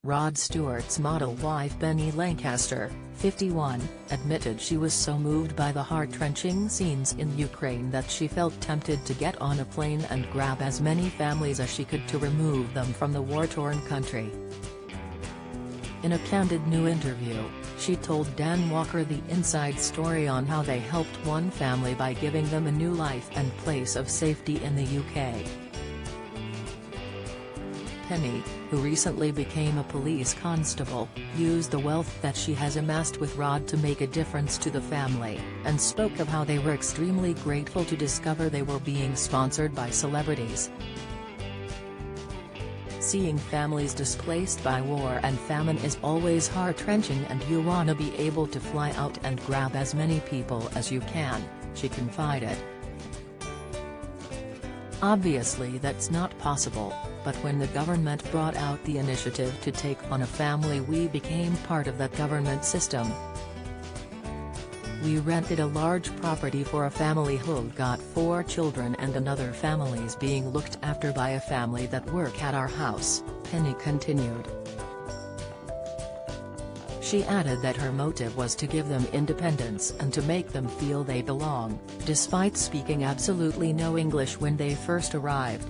Rod Stewart's model wife Penny Lancaster, 51, admitted she was so moved by the heart-wrenching scenes in Ukraine that she felt tempted to get on a plane and grab as many families as she could to remove them from the war-torn country. In a candid new interview, she told Dan Walker the inside story on how they helped one family by giving them a new life and place of safety in the UK. Penny, who recently became a police constable, used the wealth that she has amassed with Rod to make a difference to the family, and spoke of how they were extremely grateful to discover they were being sponsored by celebrities. Seeing families displaced by war and famine is always heart-wrenching, and you wanna be able to fly out and grab as many people as you can, she confided. Obviously that's not possible, but when the government brought out the initiative to take on a family, we became part of that government system. We rented a large property for a family who got 4 children, and another family's being looked after by a family that work at our house, Penny continued. She added that her motive was to give them independence and to make them feel they belong, despite speaking absolutely no English when they first arrived.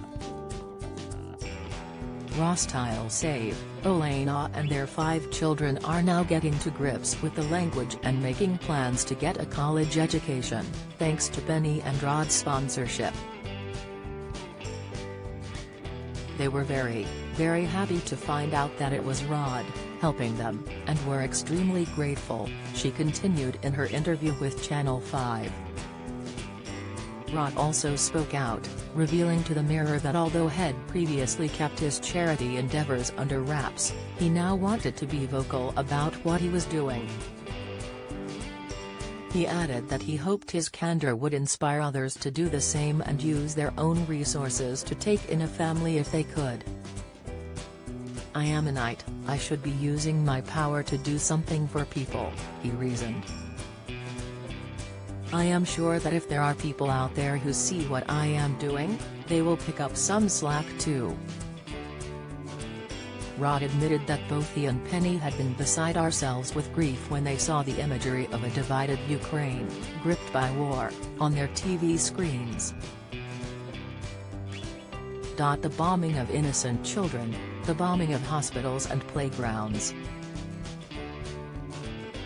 Rostile Save, Olena and their 5 children are now getting to grips with the language and making plans to get a college education, thanks to Penny and Rod's sponsorship. They were very, very happy to find out that it was Rod helping them, and were extremely grateful, she continued in her interview with Channel 5. Rod also spoke out, revealing to the Mirror that although had previously kept his charity endeavors under wraps, he now wanted to be vocal about what he was doing. He added that he hoped his candor would inspire others to do the same and use their own resources to take in a family if they could. "I am a knight, I should be using my power to do something for people," he reasoned. "I am sure that if there are people out there who see what I am doing, they will pick up some slack too." Rod admitted that both he and Penny had been beside ourselves with grief when they saw the imagery of a divided Ukraine, gripped by war, on their TV screens. The bombing of innocent children, the bombing of hospitals and playgrounds.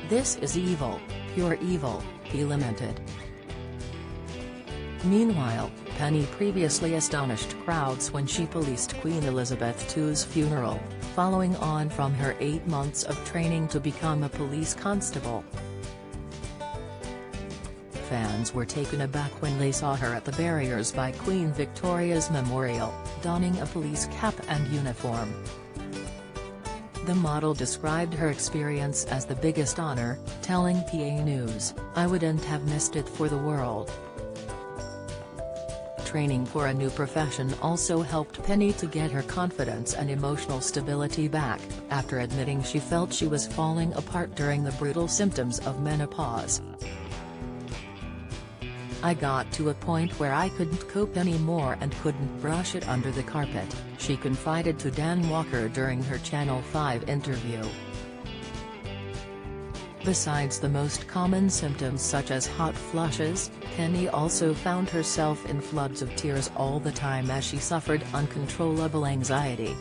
"This is evil, pure evil," he lamented. Meanwhile, Penny previously astonished crowds when she policed Queen Elizabeth II's funeral, following on from her 8 months of training to become a police constable. Fans were taken aback when they saw her at the barriers by Queen Victoria's memorial, donning a police cap and uniform. The model described her experience as the biggest honor, telling PA News, "I wouldn't have missed it for the world." Training for a new profession also helped Penny to get her confidence and emotional stability back, after admitting she felt she was falling apart during the brutal symptoms of menopause. "I got to a point where I couldn't cope anymore and couldn't brush it under the carpet," she confided to Dan Walker during her Channel 5 interview. Besides the most common symptoms such as hot flushes, Penny also found herself in floods of tears all the time as she suffered uncontrollable anxiety.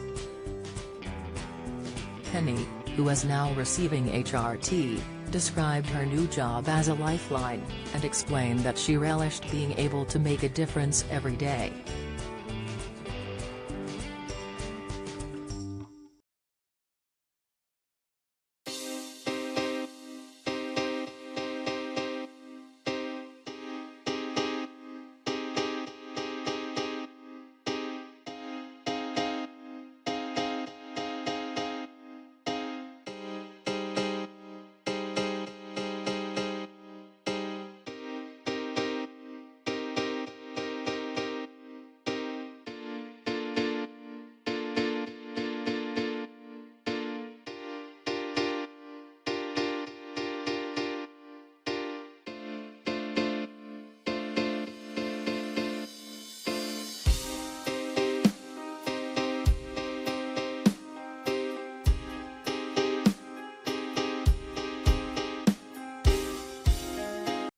Penny, who is now receiving HRT, described her new job as a lifeline, and explained that she relished being able to make a difference every day.